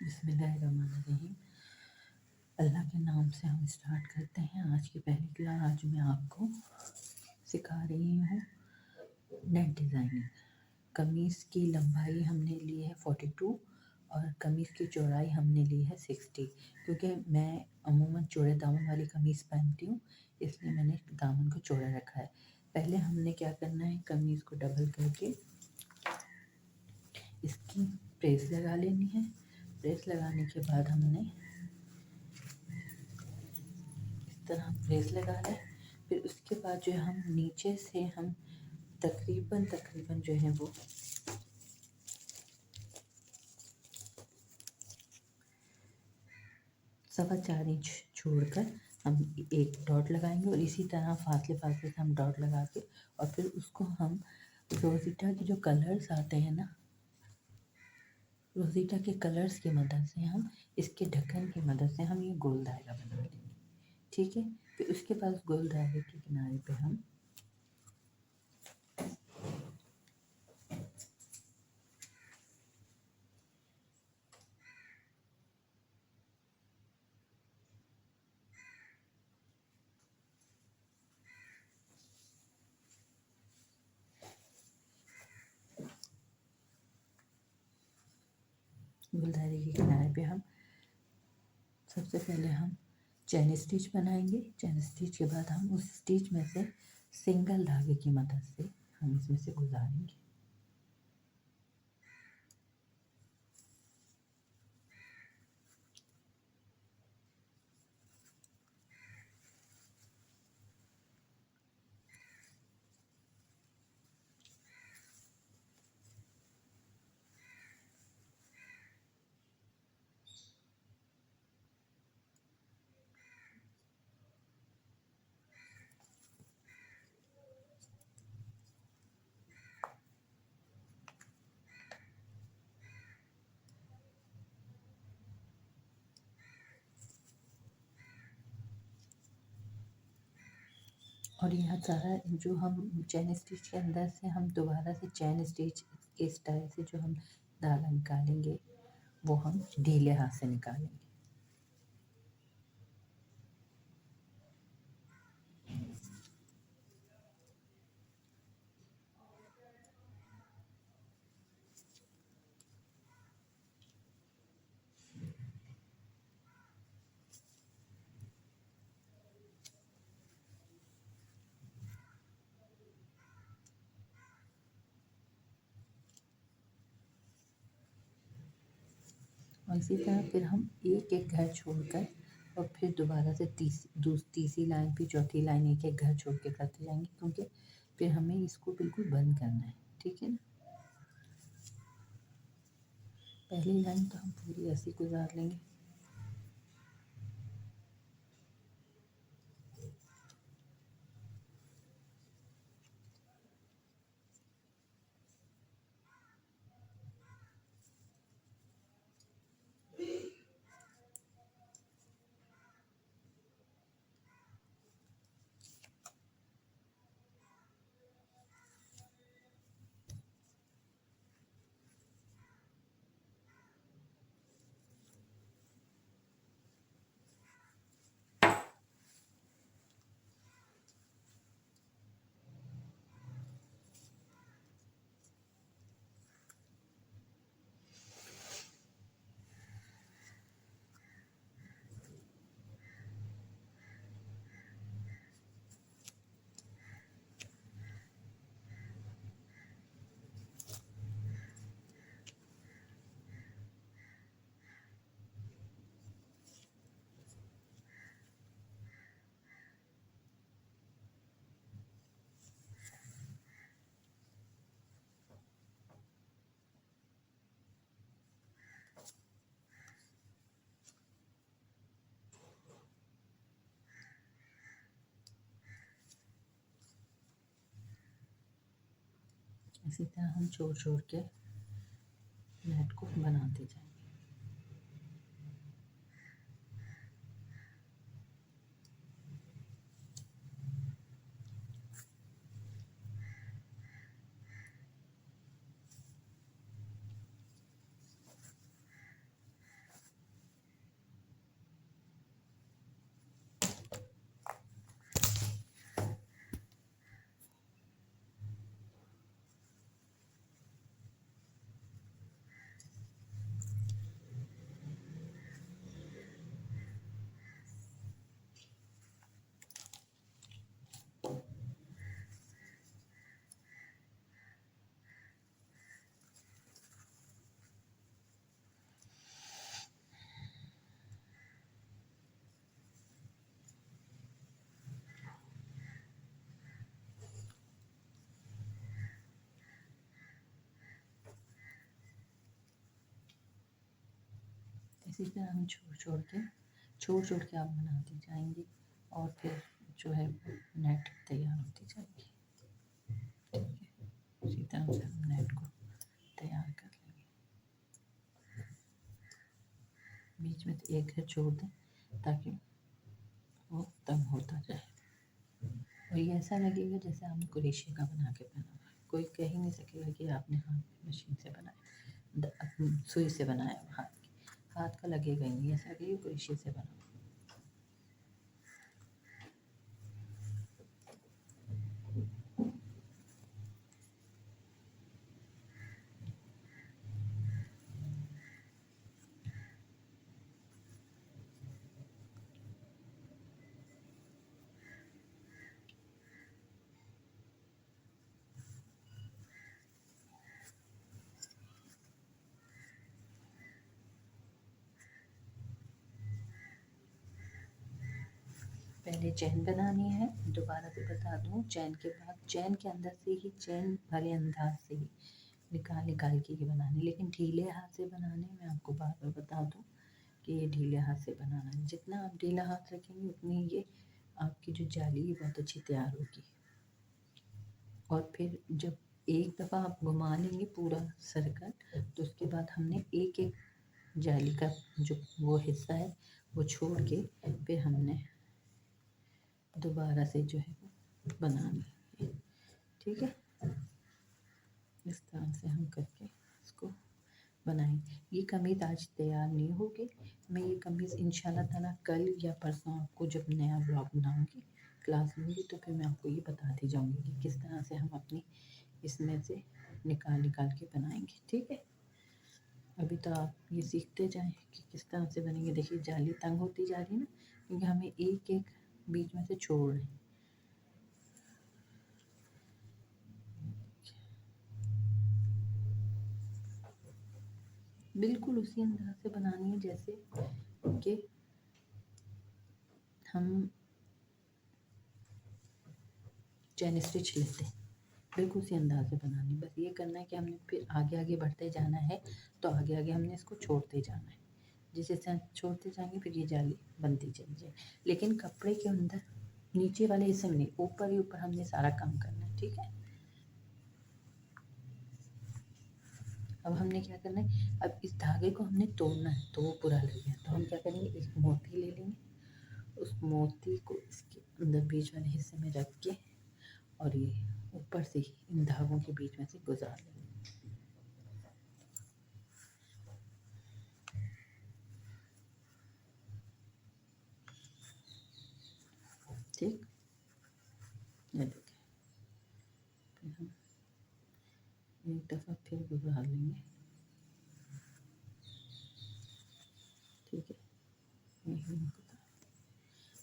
बिस्मिल्लाहिर्रहमानिर्रहीम। अल्लाह के नाम से हम स्टार्ट करते हैं आज की पहली क्लास। आज मैं आपको सिखा रही हूँ नेट डिज़ाइनिंग। कमीज़ की लंबाई हमने ली है 42 और कमीज़ की चौड़ाई हमने ली है 60, क्योंकि मैं अमूमन चौड़े दामन वाली कमीज़ पहनती हूँ, इसलिए मैंने दामन को चौड़ा रखा है। पहले हमने क्या करना है, कमीज़ को डबल करके इसकी प्रेस लगा लेनी है। प्रेस लगाने के बाद हमने इस तरह प्रेस लगा लें। फिर उसके बाद जो है हम नीचे से हम तकरीबन जो है वो 4.25 इंच छोड़कर हम एक डॉट लगाएंगे और इसी तरह फासले फासले से हम डॉट लगा के और फिर उसको हम रोज़िटा के जो कलर्स आते हैं ना, रोज़िटा के कलर्स की मदद से हम इसके ढक्कन की मदद से हम ये गोल दायरा बना लेंगे। ठीक है। फिर उसके बाद गोल दायरे के किनारे पे हम गोल दायरे के किनारे पे हम सबसे पहले हम चैन स्टिच बनाएंगे। चैन स्टिच के बाद हम उस स्टिच में से सिंगल धागे की मदद से हम इसमें से गुजारेंगे। और यह सारा जो हम चैन स्टिच के अंदर से हम दोबारा से चैन स्टिच के स्टाइल से जो हम धागा निकालेंगे वो हम ढीले हाथ से निकालेंगे। और इसी तरह फिर हम एक एक घर छोड़कर और फिर दोबारा से तीसरी लाइन फिर चौथी लाइन एक एक घर छोड़ के करते जाएंगे, क्योंकि फिर हमें इसको बिल्कुल बंद करना है। ठीक है ना। पहली लाइन तो हम पूरी ऐसी गुजार लेंगे। इसी तरह हम छोड़ छोड़ के नेट को बनाते जाएंगे। इसी तरह हम छोड़ के आप बनाते जाएंगे और फिर जो है नेट तैयार होती जाएगी। ठीक है, इसी तरह से हम नेट को तैयार कर लेंगे। बीच में एक है छोड़ दें ताकि वो तंग होता जाए और ये ऐसा लगेगा जैसे आपने क्रोशिया का बना के पहना हुआ है। कोई कह ही नहीं सकेगा कि आपने हाथ मशीन से बनाया, सुई से बनाया। हाथ का लगेगा ही नहीं, ऐसा लगेगा क्रोशिया से बना। पहले चैन बनानी है, दोबारा से बता दूं, चैन के बाद चैन के अंदर से ही, चैन वाले अंदाज से ही निकाल के ही बनानी। लेकिन ढीले हाथ से बनाने में आपको बार बार बता दूं कि ये ढीले हाथ से बनाना है। जितना आप ढीला हाथ रखेंगे उतनी ये आपकी जो जाली है बहुत अच्छी तैयार होगी। और फिर जब एक दफ़ा आप घुमा लेंगे पूरा सर्कल, तो उसके बाद हमने एक एक जाली का जो वो हिस्सा है वो छोड़ के फिर हमने दोबारा से जो है वो बनानी है। ठीक है, इस तरह से हम करके इसको बनाएंगे। ये कमीज़ आज तैयार नहीं होगी, मैं ये कमीज़ इंशाल्लाह ताला कल या परसों आपको जब नया ब्लॉग बनाऊंगी, क्लास लूँगी, तो फिर मैं आपको ये बताती जाऊंगी कि किस तरह से हम अपनी इसमें से निकाल के बनाएंगे। ठीक है, अभी तो आप ये सीखते जाएं कि किस तरह से बनेंगे। देखिए जाली तंग होती जा रही है ना, क्योंकि हमें एक एक बीच में से छोड़ रहे हैं। बिल्कुल उसी अंदाज से बनानी है जैसे कि हम चैन स्टिच लेते हैं, बिल्कुल उसी अंदाज से बनानी। बस ये करना है कि हमने फिर आगे आगे बढ़ते जाना है, तो आगे आगे हमने इसको छोड़ते जाना है। जिस जैसे छोड़ते जाएंगे फिर ये जाली बनती चली जाएगी। लेकिन कपड़े के अंदर नीचे वाले हिस्से में नहीं, ऊपर ही ऊपर हमने सारा काम करना है। ठीक है, अब हमने क्या करना है, अब इस धागे को हमने तोड़ना है, तो वो पूरा लग गया, तो हम क्या करेंगे, एक मोती ले लेंगे, उस मोती को इसके अंदर बीच वाले हिस्से में रख के और ये ऊपर से ही इन धागों के बीच में से गुजार लेंगे। ठीक, ये देखिए, फिर हम एक दफ़ा फिर गुजार लेंगे। ठीक है,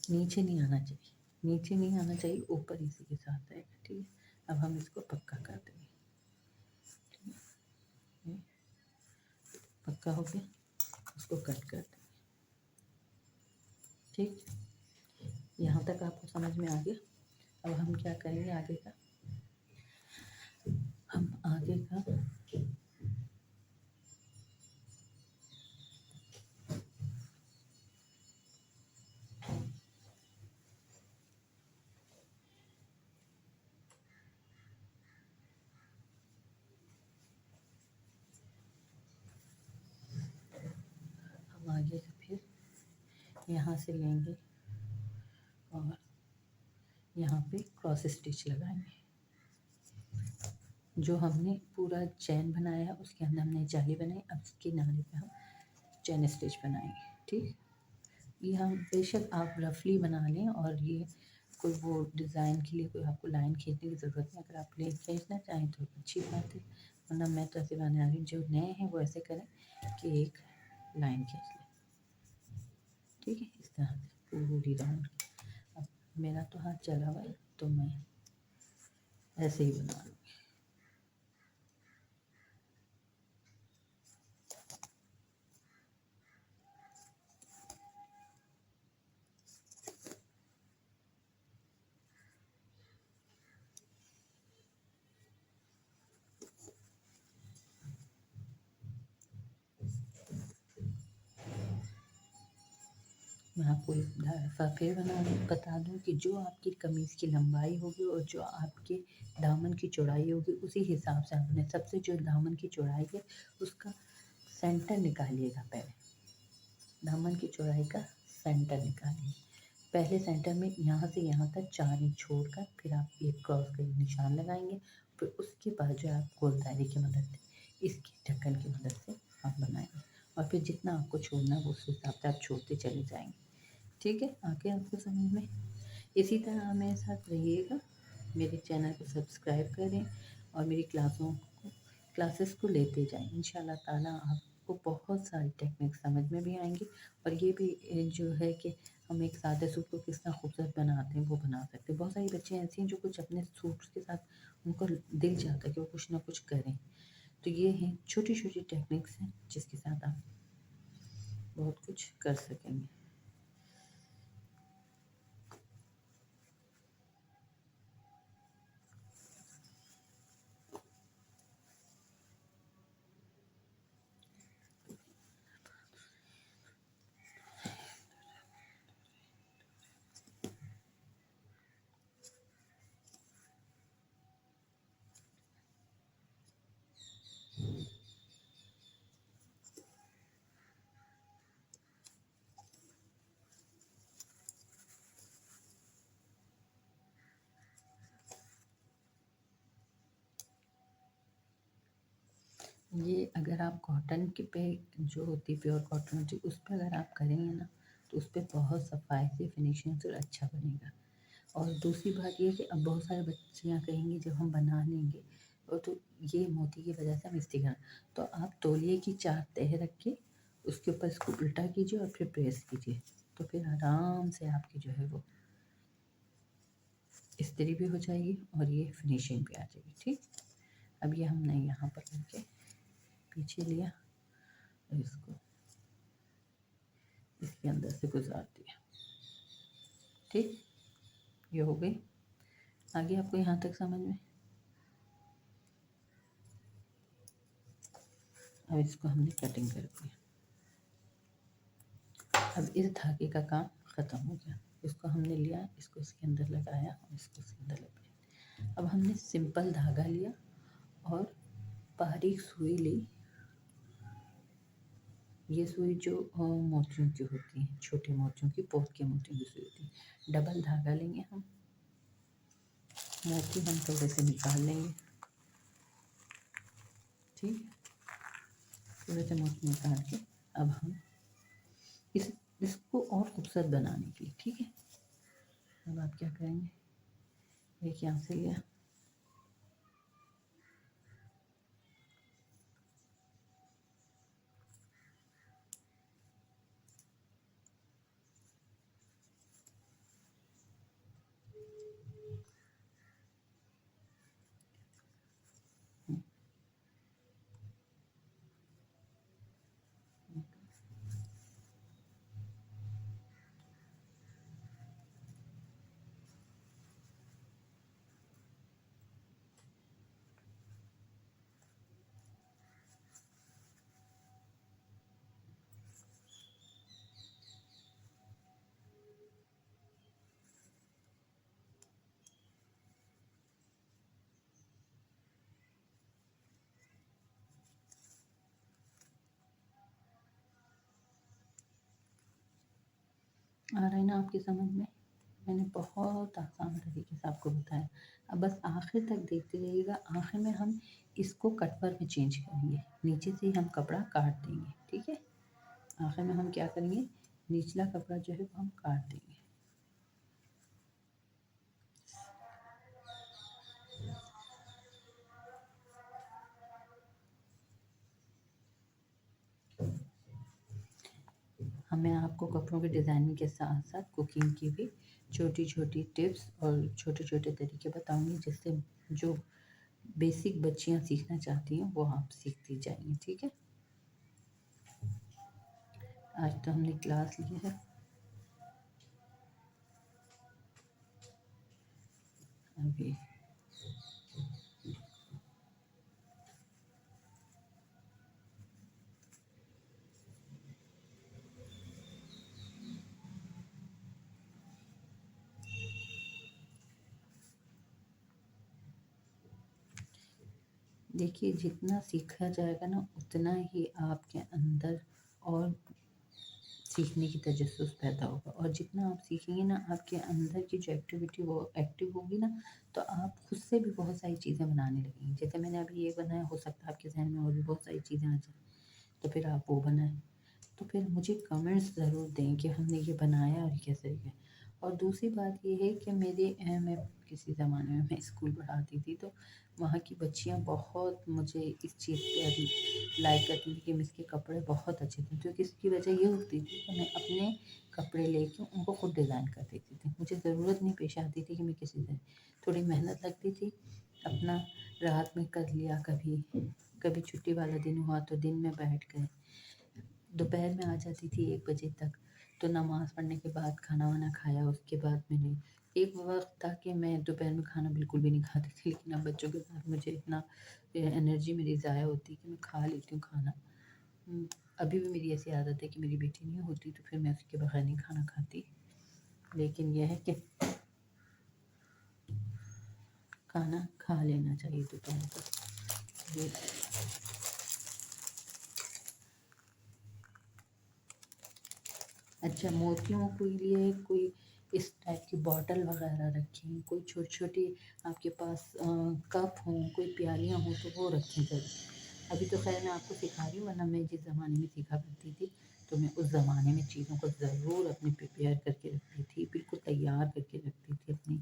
नीचे नहीं आना चाहिए, नीचे नहीं आना चाहिए, ऊपर इसी के साथ आएगा। ठीक है, अब हम इसको पक्का कर देंगे। पक्का हो गया, उसको कट कर देंगे। ठीक, यहाँ तक आपको समझ में आ गया। अब हम क्या करेंगे आगे का, हम आगे का आगे का फिर यहाँ से लेंगे और यहाँ पे क्रॉस स्टिच लगाएंगे। जो हमने पूरा चैन बनाया है उसके अंदर हमने जाली बनाई, अब इसके किनारे पे हम चैन स्टिच बनाएंगे। ठीक, ये हम बेशक आप रफली बना लें, और ये कोई वो डिज़ाइन के लिए कोई आपको लाइन खींचने की ज़रूरत नहीं। अगर आप प्लेन खींचना चाहें तो अच्छी बात है, वरना मैं तो ऐसे बना रही हूँ। जो नए हैं वो ऐसे करें कि एक लाइन खींच लें। ठीक है, इस तरह से पूरी राउंड। अब मेरा तो हाथ चला हुआ है तो मैं ऐसे ही बना लूँगी। मैं आपको एक दफ़ा फिर बता दूँ कि जो आपकी कमीज़ की लंबाई होगी और जो आपके दामन की चौड़ाई होगी उसी हिसाब से आपने सबसे जो दामन की चौड़ाई है उसका सेंटर निकालिएगा। पहले दामन की चौड़ाई का सेंटर निकालिए। पहले सेंटर में यहाँ से यहाँ तक 4 इंच छोड़कर फिर आप एक क्रॉस का निशान लगाएंगे। फिर उसके बाद जो आप गोल दायरे की मदद से इसकी ढक्कन की मदद से आप बनाएंगे और फिर जितना आपको छोड़ना है उस हिसाब से आप छोड़ते चले जाएंगे। ठीक है, आगे आपको समझ में। इसी तरह मेरे साथ रहिएगा। मेरे चैनल को सब्सक्राइब करें और मेरी क्लासेस को लेते जाएं। इंशाल्लाह ताला आपको बहुत सारी टेक्निक समझ में भी आएंगी और ये भी जो है कि हम एक सादे सूट को किस तरह खूबसूरत बनाते हैं वो बना सकते हैं। बहुत सारी बच्चे ऐसी हैं जो कुछ अपने सूट्स के साथ उनको दिल चाहता है कि वो कुछ ना कुछ करें। तो ये हैं छोटी छोटी टेक्निक्स हैं जिसके साथ आप बहुत कुछ कर सकेंगे। ये अगर आप कॉटन के पे जो होती है प्योर कॉटन होती है उस पर अगर आप करेंगे ना तो उस पर बहुत सफाई से फिनिशिंग से अच्छा बनेगा। और दूसरी बात ये है कि अब बहुत सारे बच्चियाँ कहेंगी जब हम बना लेंगे और तो ये मोती की वजह से हम इस्त्री करें, तो आप तौलिए की 4 तह रख के उसके ऊपर इसको उल्टा कीजिए और फिर प्रेस कीजिए तो फिर आराम से आपकी जो है वो इस्त्री भी हो जाएगी और ये फिनिशिंग भी आ जाएगी। ठीक, अब ये हमने यहाँ पर करके पीछे लिया और इसको इसके अंदर से गुजार दिया। ठीक, ये हो गई। आगे आपको यहाँ तक समझ में। अब इसको हमने कटिंग कर दी। अब इस धागे का काम ख़त्म हो गया। इसको हमने लिया, इसको इसके अंदर लगाया और इसको इसके अंदर लगाया। अब हमने सिंपल धागा लिया और बारीक सुई ली। ये सुई जो मोतियों की होती है, छोटे मोतियों की, पोत के मोतियों की सुई होती है। डबल धागा लेंगे हम, मोती हम थोड़े से निकाल लेंगे। ठीक, थोड़े से मोती निकाल के अब हम इसको और खूबसूरत बनाने के लिए, ठीक है, अब आप क्या करेंगे, एक यहाँ से लिया, आ रहा है ना आपकी समझ में। मैंने बहुत आसान तरीके से आपको बताया। अब बस आखिर तक देखते रहिएगा। आखिर में हम इसको कटवर में चेंज करेंगे, नीचे से ही हम कपड़ा काट देंगे। ठीक है, आखिर में हम क्या करेंगे, निचला कपड़ा जो है वो हम काट देंगे। मैं आपको कपड़ों के डिज़ाइनिंग के साथ साथ कुकिंग की भी छोटी छोटी टिप्स और छोटे छोटे तरीके बताऊंगी जिससे जो बेसिक बच्चियां सीखना चाहती हैं वो आप सीखती जाएंगी। ठीक है, आज तो हमने क्लास ली है। अभी देखिए जितना सीखा जाएगा ना उतना ही आपके अंदर और सीखने की तजस्सुस पैदा होगा, और जितना आप सीखेंगे ना आपके अंदर की जो एक्टिविटी वो एक्टिव होगी ना, तो आप खुद से भी बहुत सारी चीज़ें बनाने लगेंगे। जैसे मैंने अभी ये बनाया, हो सकता है आपके जहन में और भी बहुत सारी चीज़ें आ जाए, तो फिर आप वो बनाएं। तो फिर मुझे कमेंट्स ज़रूर दें कि हमने ये बनाया और कैसे है। और दूसरी बात ये है कि मैं किसी ज़माने में मैं स्कूल पढ़ाती थी, तो वहाँ की बच्चियाँ बहुत मुझे इस चीज़ पे लाइक करती थी कि मिस के कपड़े बहुत अच्छे थे। तो किसकी वजह ये होती थी कि मैं अपने कपड़े लेके उनको खुद डिज़ाइन कर देती थी। मुझे ज़रूरत नहीं पेश आती थी कि मैं किसी से, थोड़ी मेहनत लगती थी, अपना रात में कर लिया, कभी छुट्टी वाला दिन हुआ तो दिन में बैठ गए, दोपहर में आ जाती थी 1 बजे तक। तो नमाज़ पढ़ने के बाद खाना वाना खाया, उसके बाद मैंने एक वक़्त था कि मैं दोपहर में खाना बिल्कुल भी नहीं खाती थी, लेकिन अब बच्चों के साथ मुझे इतना एनर्जी मेरी ज़ाया होती है कि मैं खा लेती हूँ खाना। अभी भी मेरी ऐसी आदत है कि मेरी बेटी नहीं होती तो फिर मैं उसके बगैर नहीं खाना खाती, लेकिन यह है कि खाना खा लेना चाहिए दोपहर को। ये अच्छा, मोतियों के लिए कोई इस टाइप की बॉटल वगैरह रखें, कोई छोटी-छोटी आपके पास कप हों, कोई प्यालियाँ हों तो वो रखें ज़रूर। अभी तो ख़ैर मैं आपको सिखा रही हूँ, वरना मैं जिस ज़माने में सीखा करती थी, तो मैं उस ज़माने में चीज़ों को ज़रूर अपने प्रिपेयर करके रखती थी, बिल्कुल तैयार करके रखती थी अपनी।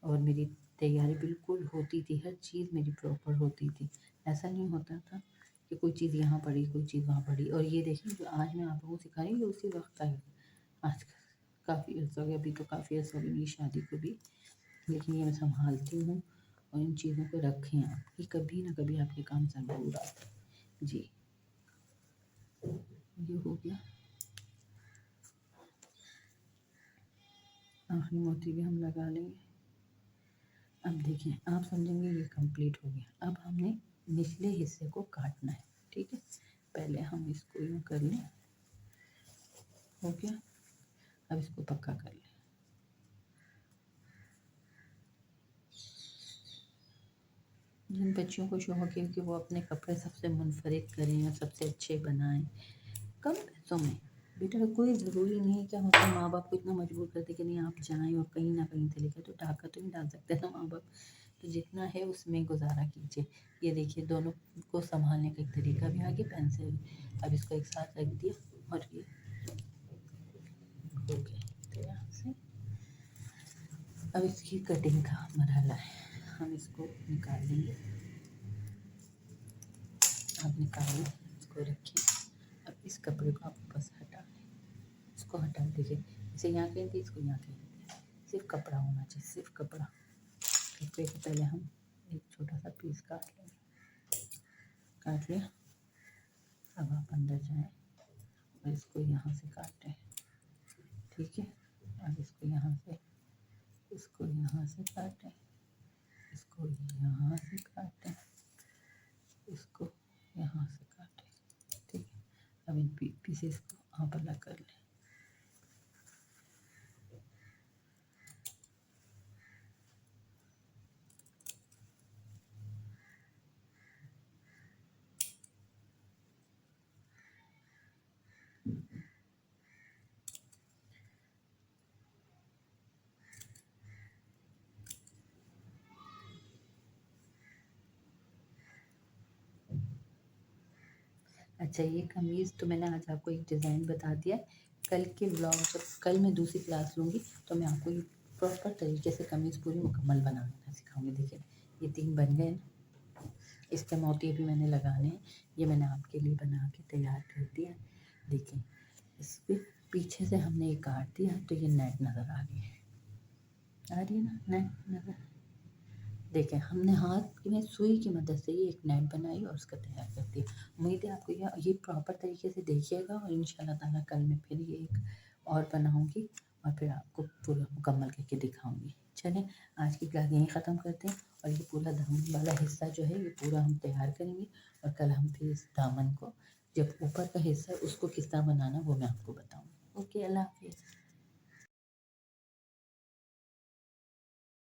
और मेरी तैयारी बिल्कुल होती थी, हर चीज़ मेरी प्रॉपर होती थी। ऐसा नहीं होता था कि कोई चीज़ यहाँ पड़ी, कोई चीज़ वहाँ पड़ी। और ये देखिए जो आज मैं आप लोगों को सिखा रही हूँ, ये उसी वक़्त का है। आज काफ़ी अर्सा हो गया, अभी तो काफ़ी अर्सा हो गया मेरी शादी को भी, लेकिन ये मैं सँभालती हूँ। और इन चीज़ों को रखें आप, ये कभी ना कभी आपके काम ज़रूर आता है। जी, ये हो गया। आखिरी मोती भी हम लगा लेंगे। अब देखिए आप समझेंगे ये कंप्लीट हो गया। अब हमने निचले हिस्से को काटना है, ठीक है। पहले हम इसको यूँ कर लें, हो गया। अब इसको पक्का कर लें। जिन बच्चियों को शौक है कि वो अपने कपड़े सबसे मुनफरिद करें और सबसे अच्छे बनाएं कम पैसों में, बेटा कोई ज़रूरी नहीं है। क्या होता है माँ बाप को इतना मजबूर करते कि नहीं आप जाएं और कहीं ना कहीं से लेकर, तो टाका तो नहीं डाल सकते ना माँ बाप, तो जितना है उसमें गुजारा कीजिए। ये देखिए दोनों को संभालने का एक तरीका भी आ गया, पेंसिल। अब इसको एक साथ रख दिया और ये हो गया तैयार से। अब इसकी कटिंग का मरहला है, हम इसको निकाल लेंगे। आप निकालिए, इसको रखिए। अब इस कपड़े को आप बस हटा लें, इसको हटा दीजिए। इसे यहाँ कहीं थी, इसको यहाँ कहीं थी, सिर्फ कपड़ा होना चाहिए, सिर्फ कपड़ा। कपड़े को पहले हम एक छोटा सा पीस काट लेंगे। काट लिया। अब आप अंदर जाएं और इसको यहाँ से काटें, ठीक है। अब इसको यहाँ से काटें, इसको यहाँ से काटें, इसको यहाँ से काटें, ठीक है। अब इन पीसेस को आप अलग कर लें। अच्छा, ये कमीज़ तो मैंने आज आपको एक डिज़ाइन बता दिया। कल के ब्लॉग, जब कल मैं दूसरी क्लास लूँगी तो मैं आपको ये प्रॉपर तरीके से कमीज़ पूरी मुकम्मल बनाना सिखाऊंगी। देखिए ये 3 बन गए ना, इस पे मोती भी मैंने लगाने हैं। ये मैंने आपके लिए बना के तैयार कर दिया। देखिए इस पे पीछे से हमने ये काट दिया तो ये नेट नज़र आ रही है ना, नेट नज़र। देखें हमने हाथ में सुई की मदद से ये एक नेट बनाई और उसका तैयार कर दिया। उम्मीद है आपको ये प्रॉपर तरीके से देखिएगा, और इंशाल्लाह ताला कल मैं फिर ये एक और बनाऊंगी और फिर आपको पूरा मुकम्मल करके दिखाऊंगी। चलें आज की क्लास यहीं ख़त्म करते हैं, और ये पूरा दामन वाला हिस्सा जो है ये पूरा हम तैयार करेंगे, और कल हम फिर इस दामन को, जब ऊपर का हिस्सा है उसको किस तरह बनाना वो मैं आपको बताऊँगी। ओके, अल्लाह हाफिज़।